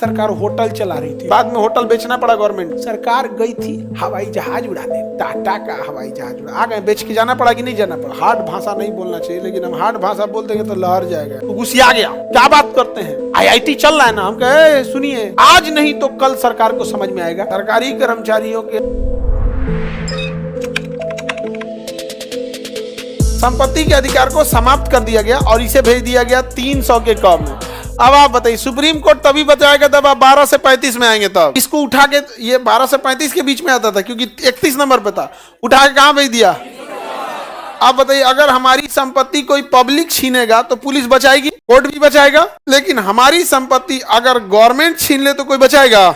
सरकार होटल चला रही थी, बाद में होटल बेचना पड़ा गवर्नमेंट। सरकार गई थी हवाई जहाज उड़ाने, टाटा का हवाई जहाज उड़ा, आ गए, बेच के जाना पड़ा कि नहीं जाना पड़ा। हार्ड भाषा नहीं बोलना चाहिए, लेकिन हम हार्ड भाषा बोल देंगे तो लहर जाएगा, तो गुस्सिया गया। क्या बात करते हैं, आईआईटी चल रहा है ना। हम कहे सुनिए, आज नहीं तो कल सरकार को समझ में आएगा। सरकारी कर्मचारियों के संपत्ति के अधिकार को समाप्त कर दिया गया और इसे भेज दिया गया 300 के कम में। अब आप बताइए, सुप्रीम कोर्ट तभी बताएगा जब आप 12 से 35 में आएंगे। तब इसको उठा के, ये 12 से 35 के बीच में आता था क्योंकि 31 नंबर पे था, उठा के कहां भेज दिया। आप बताइए, अगर हमारी संपत्ति कोई पब्लिक छीनेगा तो पुलिस बचाएगी, कोर्ट भी बचाएगा, लेकिन हमारी संपत्ति अगर गवर्नमेंट छीन ले तो कोई बचाएगा?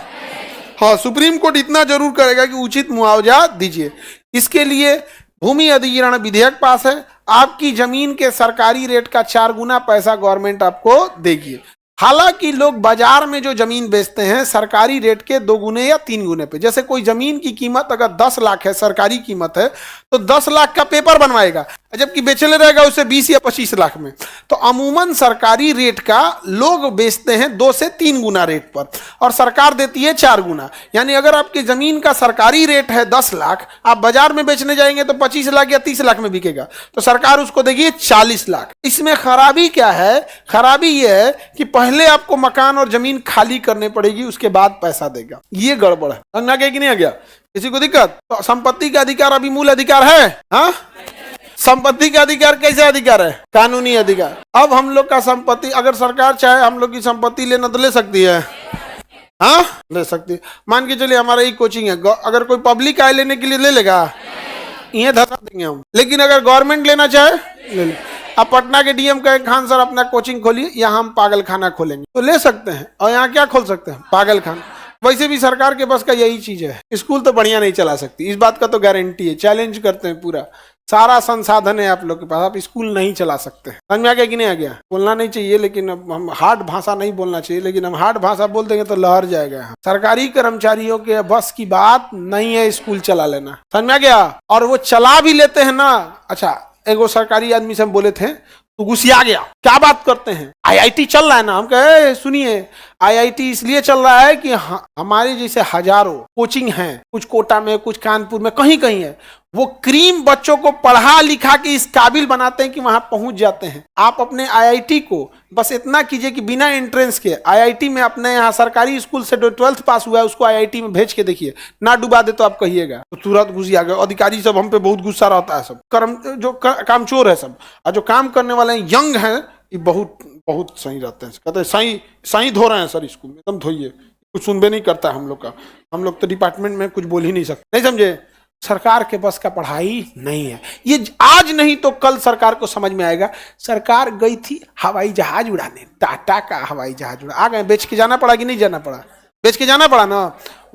हाँ, सुप्रीम कोर्ट इतना जरूर करेगा कि उचित मुआवजा दीजिए। इसके लिए भूमि अधिग्रहण विधेयक पास है। आपकी जमीन के सरकारी रेट का 4 गुना पैसा गवर्नमेंट आपको देगी। हालांकि लोग बाजार में जो जमीन बेचते हैं सरकारी रेट के 2 गुने या 3 गुने पे। जैसे कोई जमीन की कीमत अगर 10 लाख है, सरकारी कीमत है, तो 10 लाख का पेपर बनवाएगा, जबकि बेचने रहेगा उसे 20 या 25 लाख में। तो अमूमन सरकारी रेट का लोग बेचते हैं 2 से 3 गुना रेट पर, और सरकार देती है 4 गुना। यानी अगर आपकी जमीन का सरकारी रेट है 10 लाख, आप बाजार में बेचने जाएंगे तो 25 लाख या 30 लाख में बिकेगा, तो सरकार उसको देगी 40 लाख। इसमें खराबी क्या है? खराबी यह है कि पहले आपको मकान और जमीन खाली करने पड़ेगी, उसके बाद पैसा देगा। ये गड़बड़ है। समझ में कि नहीं आ गया? किसी को दिक्कत? तो संपत्ति का अधिकार अभी मूल अधिकार है। हाँ, संपत्ति का अधिकार कैसे अधिकार है? कानूनी अधिकार। अब हम लोग का संपत्ति, अगर सरकार चाहे हम लोग की संपत्ति लेना तो ले सकती है। हाँ, ले सकती है। मान के चलिए हमारा ये कोचिंग है, अगर कोई पब्लिक आए लेने के लिए ले लेगा, ये धसा देंगे हम। लेकिन अगर गवर्नमेंट लेना चाहे ले ले। अब पटना के डीएम कहे खान सर अपना कोचिंग खोलिए, यहाँ हम पागल खाना खोलेंगे, तो ले सकते हैं। और यहाँ क्या खोल सकते हैं? पागल खाना। वैसे भी सरकार के बस का यही चीज है, स्कूल तो बढ़िया नहीं चला सकती, इस बात का तो गारंटी है। चैलेंज करते हैं, पूरा सारा संसाधन है आप लोग के पास, आप स्कूल नहीं चला सकते। समझ में आ गया कि नहीं आ गया? बोलना नहीं चाहिए, लेकिन अब हम हार्ड भाषा नहीं बोलना चाहिए, लेकिन हम हार्ड भाषा बोल देंगे तो लहर जाएगा। सरकारी कर्मचारियों के बस की बात नहीं है स्कूल चला लेना। समझ में आ गया? और वो चला भी लेते हैं ना। अच्छा, एगो सरकारी आदमी से हम बोले थे तो गुस्सिया गया। क्या बात करते हैं, आईआईटी चल रहा है ना। हम कहे सुनिए, आईआईटी इसलिए चल रहा है कि हमारे जैसे हजारों कोचिंग हैं, कुछ कोटा में, कुछ कानपुर में, कहीं कहीं है, वो क्रीम बच्चों को पढ़ा लिखा के इस काबिल बनाते हैं कि वहां पहुंच जाते हैं। आप अपने आईआईटी को बस इतना कीजिए कि बिना एंट्रेंस के आईआईटी में, अपने यहाँ सरकारी स्कूल से जो 12th पास हुआ है उसको आईआईटी में भेज के देखिए, ना डुबा दे तो आप कहिएगा। तो तुरंत गुस्सिया गया। अधिकारी सब हम पे बहुत गुस्सा रहता है, सब जो कामचोर है सब, और जो काम करने वाले हैं यंग हैं, ये बहुत बहुत सही रहते हैं। कहते हैं सही सही धो रहे हैं सर स्कूल में, एकदम धोइए। कुछ सुनबे नहीं करता हम लोग का, हम लोग तो डिपार्टमेंट में कुछ बोल ही नहीं सकते। नहीं समझे? सरकार के बस का पढ़ाई नहीं है। ये आज नहीं तो कल सरकार को समझ में आएगा। सरकार गई थी हवाई जहाज उड़ाने, टाटा का हवाई जहाज उड़ा, आ गए, बेच के जाना पड़ा कि नहीं जाना पड़ा? बेच के जाना पड़ा ना।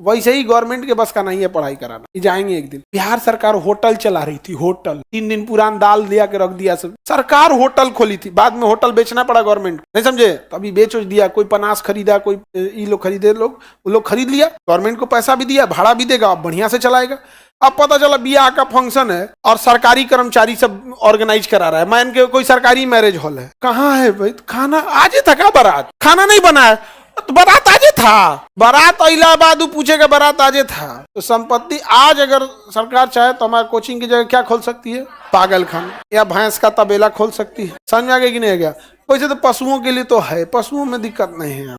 वैसे ही गवर्नमेंट के बस का नहीं है पढ़ाई कराना। ये जाएंगे एक दिन। बिहार सरकार होटल चला रही थी, होटल 3 दिन पुरान दाल दिया के रख दिया सब। सरकार होटल खोली थी, बाद में होटल बेचना पड़ा गवर्नमेंट। नहीं समझे? तो अभी बेच दिया, कोई पनास खरीदा, कोई ये लोग खरीदे, वो लोग खरीद लिया, गवर्नमेंट को पैसा भी दिया, भाड़ा भी देगा, अब बढ़िया से चलाएगा। अब पता चला ब्याह का फंक्शन है और सरकारी कर्मचारी सब ऑर्गेनाइज करा रहा है। मान के कोई सरकारी मैरिज हॉल है, कहाँ है भाई खाना? आज था क्या बारात? खाना नहीं बना है तो बारात आजे था। बारात इलाहाबाद पूछेगा, बारात आजे था। तो संपत्ति आज अगर सरकार चाहे तो हमारे कोचिंग की जगह क्या खोल सकती है? पागल खाना या भैंस का तबेला खोल सकती है। समझ में आ गया कि नहीं आ गया? वैसे तो पशुओं के लिए तो है, पशुओं में दिक्कत नहीं है।